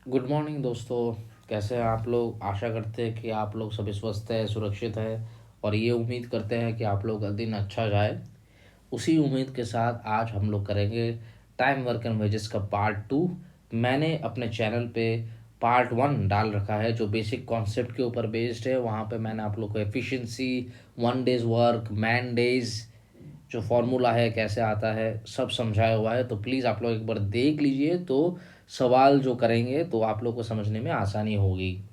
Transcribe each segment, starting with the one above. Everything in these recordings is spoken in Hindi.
गुड मॉर्निंग दोस्तों। कैसे हैं आप लोग? आशा करते हैं कि आप लोग सभी स्वस्थ है, सुरक्षित है और ये उम्मीद करते हैं कि आप लोग का दिन अच्छा जाए। उसी उम्मीद के साथ आज हम लोग करेंगे टाइम वर्क एंड वेजेस का पार्ट 2। मैंने अपने चैनल पे पार्ट 1 डाल रखा है जो बेसिक कॉन्सेप्ट के ऊपर बेस्ड है। वहाँ पे मैंने आप लोग को efficiency, 1 days work, man days, जो फॉर्मूला है कैसे आता है, सब समझाया हुआ है। तो प्लीज़ आप लोग एक बार देख लीजिए, तो सवाल जो करेंगे तो आप लोग को समझने में आसानी होगी।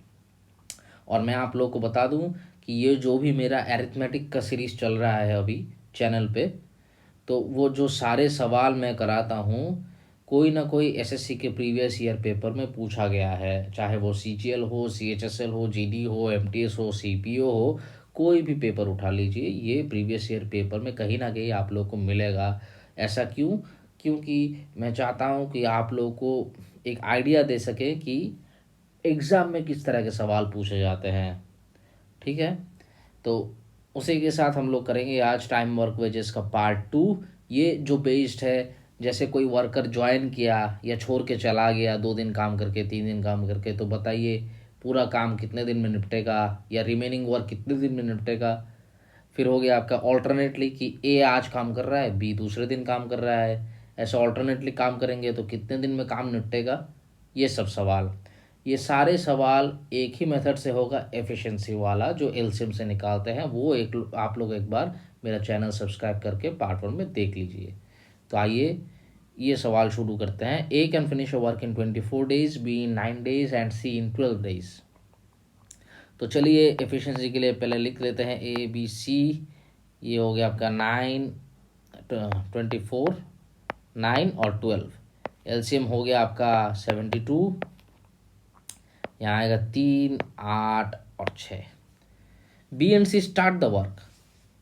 और मैं आप लोग को बता दूं कि ये जो भी मेरा एरिथमेटिक का सीरीज चल रहा है अभी चैनल पे, तो वो जो सारे सवाल मैं कराता हूँ, कोई ना कोई एसएससी के प्रीवियस ईयर पेपर में पूछा गया है। चाहे वो सीजीएल हो, सीएचएसएल हो, जीडी हो, एमटीएस हो, सीपीओ हो, कोई भी पेपर उठा लीजिए, ये प्रीवियस ईयर पेपर में कहीं ना कहीं आप लोग को मिलेगा। ऐसा क्यों? क्योंकि मैं चाहता हूँ कि आप लोग को एक आइडिया दे सके कि एग्ज़ाम में किस तरह के सवाल पूछे जाते हैं। ठीक है? तो उसी के साथ हम लोग करेंगे आज टाइम वर्क वेजेस का पार्ट 2। ये जो बेस्ड है, जैसे कोई वर्कर ज्वाइन किया या छोड़ के चला गया 2 दिन काम करके, 3 दिन काम करके, तो बताइए पूरा काम कितने दिन में निपटेगा या रिमेनिंग वर्क कितने दिन में निपटेगा। फिर हो गया आपका ऑल्टरनेटली कि ए आज काम कर रहा है, बी दूसरे दिन काम कर रहा है। ऐसे ऑल्टरनेटली काम करेंगे तो कितने दिन में काम निपटेगा। ये सब सवाल, ये सारे सवाल एक ही मेथड से होगा, एफिशिएंसी वाला जो एलसीएम से निकालते हैं। वो एक आप लोग एक बार मेरा चैनल सब्सक्राइब करके पार्ट 1 में देख लीजिए। तो आइए ये सवाल शुरू करते हैं। A can finish a work in 24 days, B in 9 days and C in 12 days. तो चलिए एफिशिएंसी के लिए पहले लिख लेते हैं ए बी सी। ये हो गया आपका 9, 24, 9 और 12। एलसीएम हो गया आपका 72। यहाँ आएगा 3, 8 और 6। B and C start the work.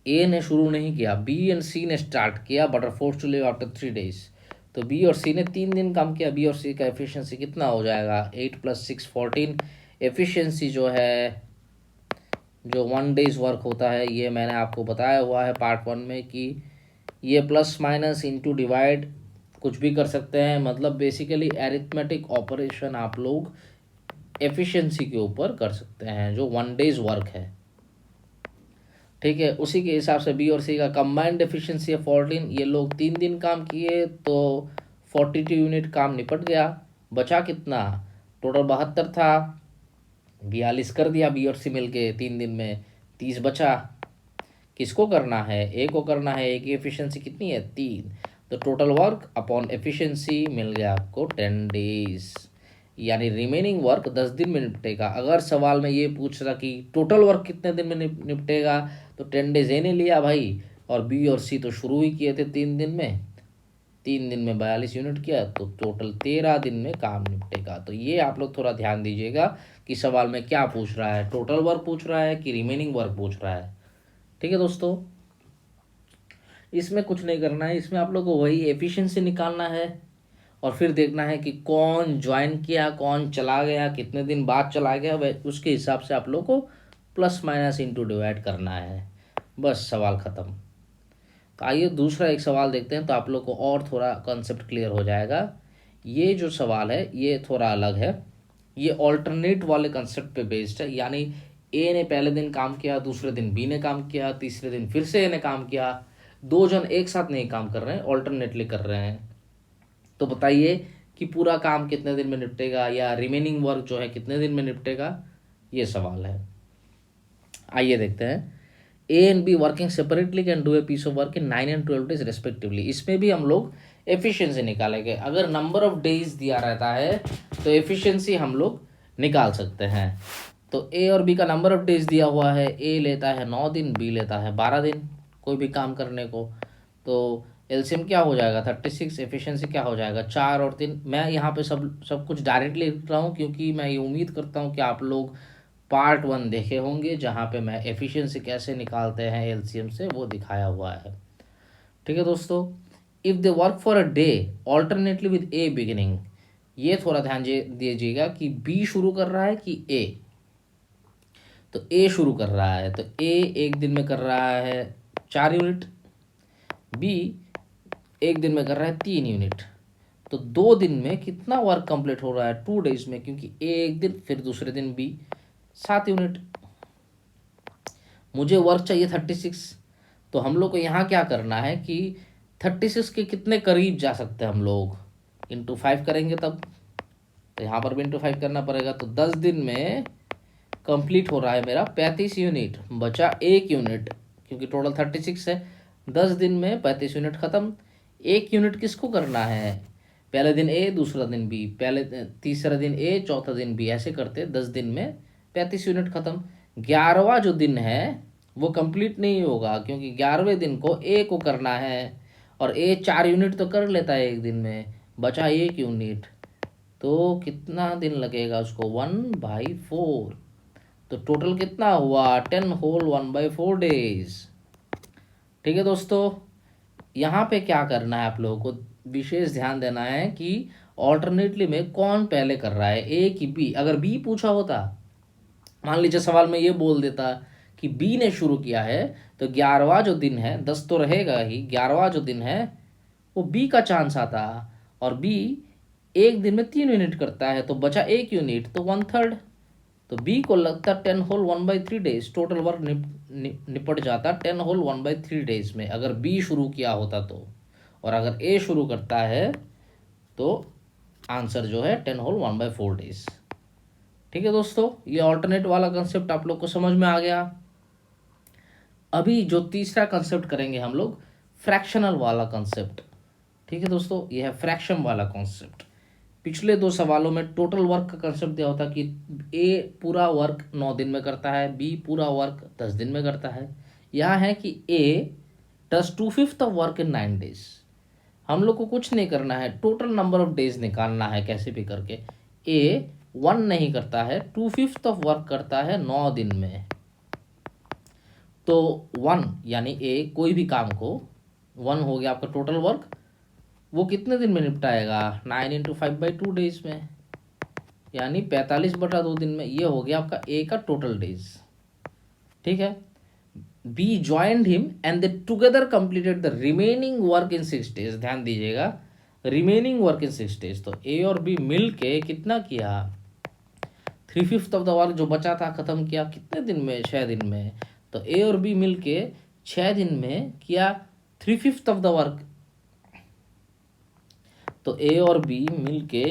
A ने शुरू नहीं किया, बी एंड सी ने स्टार्ट किया, but are forced to leave after 3 days. तो बी और सी ने 3 दिन काम किया। बी और सी का एफिशिएंसी कितना हो जाएगा? 8 + 6 14। एफिशिएंसी जो है, जो 1 डेज वर्क होता है, ये मैंने आपको बताया हुआ है पार्ट 1 में कि ये प्लस माइनस इंटू डिवाइड कुछ भी कर सकते हैं। मतलब बेसिकली एरिथमेटिक ऑपरेशन आप लोग एफिशिएंसी के ऊपर कर सकते हैं जो 1 डेज वर्क है। ठीक है? उसी के हिसाब से बी और सी का कंबाइंड एफिशिएंसी है 14। ये लोग 3 दिन काम किए तो 42 यूनिट काम निपट गया। बचा कितना? टोटल 72 था, 42 कर दिया बी और सी मिलके 3 दिन में, 30 बचा। किसको करना है? ए को करना है। ए की एफिशिएंसी कितनी है? 3। तो टोटल वर्क अपॉन एफिशिएंसी मिल गया आपको 10 डेज। यानी रिमेनिंग वर्क 10 दिन में निपटेगा। अगर सवाल में ये पूछ रहा कि टोटल वर्क कितने दिन में निपटेगा, तो 10 डेज ए ने लिया भाई, और बी और सी तो शुरू ही किए थे 3 दिन में। 3 दिन में 42 यूनिट किया तो टोटल 13 दिन में काम निपटेगा। तो ये आप लोग थोड़ा ध्यान दीजिएगा कि सवाल में क्या पूछ रहा है, टोटल वर्क पूछ रहा है कि रिमेनिंग वर्क पूछ रहा है। ठीक है दोस्तों? इसमें कुछ नहीं करना है, इसमें आप लोग को वही एफिशिएंसी निकालना है और फिर देखना है कि कौन ज्वाइन किया, कौन चला गया, कितने दिन बाद चला गया, वह उसके हिसाब से आप लोग को प्लस माइनस इंटू डिवाइड करना है। बस सवाल ख़त्म। तो आइए दूसरा एक सवाल देखते हैं, तो आप लोग को और थोड़ा कॉन्सेप्ट क्लियर हो जाएगा। ये जो सवाल है ये थोड़ा अलग है। ये ऑल्टरनेट वाले कंसेप्ट पे बेस्ड है। यानी ए ने पहले दिन काम किया, दूसरे दिन बी ने काम किया, तीसरे दिन फिर से ए ने काम किया। 2 जन एक साथ नहीं काम कर रहे हैं, ऑल्टरनेटली कर रहे हैं। तो बताइए कि पूरा काम कितने दिन में निपटेगा या रिमेनिंग वर्क जो है कितने दिन में निपटेगा। ये सवाल है। आइए देखते हैं। A and B working separately can do a piece of work in 9 and 12 days respectively. इसमें भी हम लोग एफिशिएंसी निकालेंगे। अगर नंबर ऑफ डेज दिया रहता है तो एफिशिएंसी हम लोग निकाल सकते हैं। तो ए और बी का नंबर ऑफ डेज दिया हुआ है। ए लेता है 9 दिन, बी लेता है 12 दिन कोई भी काम करने को। तो एलसीएम क्या हो जाएगा? 36। एफिशिएंसी क्या हो जाएगा? 4 और 3। मैं यहाँ पे सब सब कुछ डायरेक्टली लिख रहा हूँ क्योंकि मैं ये उम्मीद करता हूँ कि आप लोग पार्ट 1 देखे होंगे जहाँ पे मैं एफिशिएंसी कैसे निकालते हैं एलसीएम से वो दिखाया हुआ है। ठीक है दोस्तों? If they work for a day alternately with A beginning. ये थोड़ा ध्यान दीजिएगा कि बी शुरू कर रहा है कि ए। तो ए शुरू कर रहा है, तो ए एक दिन में कर रहा है 4 यूनिट, बी एक दिन में कर रहा है 3 यूनिट। तो 2 दिन में कितना वर्क कंप्लीट हो रहा है? 2 डेज में, क्योंकि एक दिन फिर दूसरे दिन बी 7 यूनिट। मुझे वर्क चाहिए 36, तो हम लोग को यहाँ क्या करना है कि 36 के कितने करीब जा सकते हैं हम लोग, इंटू 5 करेंगे तब। तो यहाँ पर भी इंटू 5 करना पड़ेगा। तो 10 दिन में कंप्लीट हो रहा है मेरा 35 यूनिट, बचा 1 यूनिट, क्योंकि टोटल 36 है। 10 दिन में 35 यूनिट खत्म। 1 यूनिट किसको करना है? पहले दिन ए, दूसरा दिन बी, पहले तीसरा दिन ए, चौथा दिन बी, ऐसे करते 10 दिन में 35 यूनिट खत्म। 11वां जो दिन है वो कंप्लीट नहीं होगा, क्योंकि 11वें दिन को ए को करना है, और ए 4 यूनिट तो कर लेता है एक दिन में, बचा 1 यूनिट। तो कितना दिन लगेगा उसको? 1/4। तो टोटल कितना हुआ? 10 होल 1/4 डेज। ठीक है दोस्तों, यहाँ पे क्या करना है आप लोगों को विशेष ध्यान देना है कि ऑल्टरनेटली में कौन पहले कर रहा है, ए कि बी। अगर बी पूछा होता, मान लीजिए सवाल में ये बोल देता कि बी ने शुरू किया है, तो 11वां जो दिन है, 10 तो रहेगा ही, 11वां जो दिन है वो बी का चांस आता, और बी एक दिन में 3 यूनिट करता है, तो बचा 1 यूनिट, तो 1/3। तो बी को लगता 10 होल 1/3 डेज, टोटल वर्क निपट जाता 10 होल 1/3 डेज में, अगर बी शुरू किया होता तो। और अगर ए शुरू करता है तो आंसर जो है 10 होल 1/4 डेज। ठीक है दोस्तों, ये ऑल्टरनेट वाला कंसेप्ट आप लोग को समझ में आ गया। अभी जो तीसरा कंसेप्ट करेंगे हम लोग, फ्रैक्शनल वाला कंसेप्ट। ठीक है दोस्तों, ये है फ्रैक्शन वाला कॉन्सेप्ट। पिछले 2 सवालों में टोटल वर्क का कंसेप्ट दिया होता कि ए पूरा वर्क 9 दिन में करता है, बी पूरा वर्क 10 दिन में करता है। यह है कि A does 2/5 of work in 9 days. हम लोग को कुछ नहीं करना है, टोटल नंबर ऑफ डेज निकालना है कैसे भी करके। ए 1 नहीं करता है, 2/5 ऑफ वर्क करता है 9 दिन में। तो 1 यानी ए कोई भी काम को, 1 हो गया आपका टोटल वर्क, वो कितने दिन में निपटाएगा? 9 × 5/2 डेज में, यानी 45/2 दिन में। ये हो गया आपका ए का टोटल डेज। ठीक है। B joined him and they together completed the remaining work in 6 days. ध्यान दीजिएगा, रिमेनिंग वर्क इन 6 डेज। तो ए और बी मिल के कितना किया? 3/5 ऑफ द वर्क जो बचा था खत्म किया कितने दिन में? 6 दिन में। तो ए और बी मिल के 6 दिन में किया 3/5 ऑफ द वर्क। तो ए और बी मिलके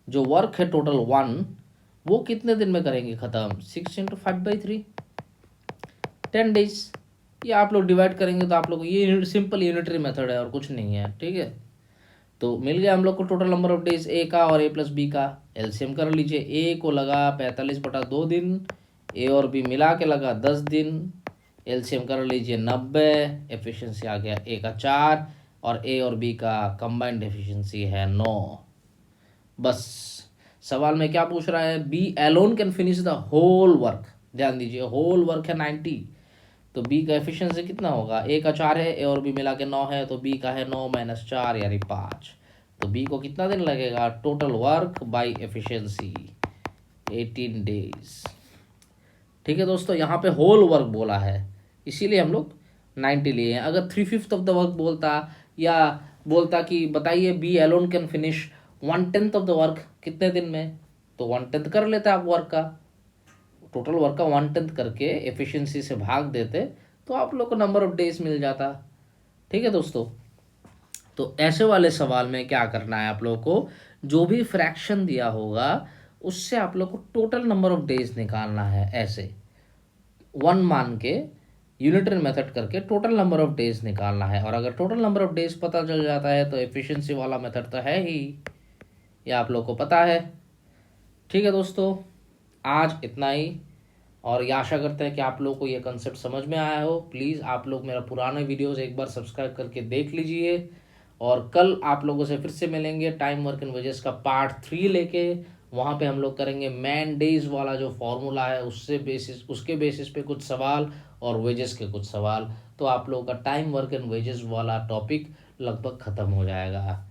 जो वर्क है टोटल 1, वो कितने दिन में करेंगे खत्म? 6 × 5/3, 10 डेज। ये आप लोग डिवाइड करेंगे तो आप लोग, ये सिंपल यूनिटरी मेथड है और कुछ नहीं है। ठीक है, तो मिल गया हम लोग को टोटल नंबर ऑफ डेज ए का और ए प्लस बी का। एलसीएम कर लीजिए। ए को लगा 45/2 दिन, ए और बी मिला के लगा 10 दिन। एलसीएम कर लीजिए 90, एफिशिएंसी आ गया ए का 4, और ए और बी का कंबाइंड एफिशिएंसी है 9। बस सवाल में क्या पूछ रहा है? B alone can finish the whole work. ध्यान दीजिए, होल वर्क है 90, तो बी का एफिशिएंसी कितना होगा? ए का 4 है, ए और बी मिला के 9 है, तो बी का है 9 - 4 यानी 5। तो बी को कितना दिन लगेगा? Total work by efficiency 18 days. ठीक है दोस्तों, यहाँ पे होल वर्क बोला है, इसीलिए हम लोग 90 लिए हैं। अगर 3/5 ऑफ द वर्क बोलता, या बोलता कि बताइए B alone can finish 1/10 of the work कितने दिन में, तो 1/10 कर लेते आप वर्क का, टोटल वर्क का 1/10 करके एफिशिएंसी से भाग देते, तो आप लोग को नंबर ऑफ डेज मिल जाता। ठीक है दोस्तों, तो ऐसे वाले सवाल में क्या करना है आप लोगों को, जो भी फ्रैक्शन दिया होगा उससे आप लोग को टोटल नंबर ऑफ डेज निकालना है। ऐसे 1 मान के यूनिटरी मेथड करके टोटल नंबर ऑफ डेज निकालना है। और अगर टोटल नंबर ऑफ डेज पता चल जाता है तो एफिशिएंसी वाला मेथड तो है ही, ये आप लोग को पता है। ठीक है दोस्तों, आज इतना ही, और ये आशा करते हैं कि आप लोग को ये कंसेप्ट समझ में आया हो। प्लीज़ आप लोग मेरा पुराने वीडियोस एक बार सब्सक्राइब करके देख लीजिए, और कल आप लोगों से फिर से मिलेंगे टाइम वर्क एंड वेजेस का पार्ट 3 लेके। वहाँ पे हम लोग करेंगे मैन डेज वाला जो फॉर्मूला है, उसके बेसिस पे कुछ सवाल, और वेजेस के कुछ सवाल। तो आप लोगों का टाइम वर्क एंड वेजेस वाला टॉपिक लगभग ख़त्म हो जाएगा।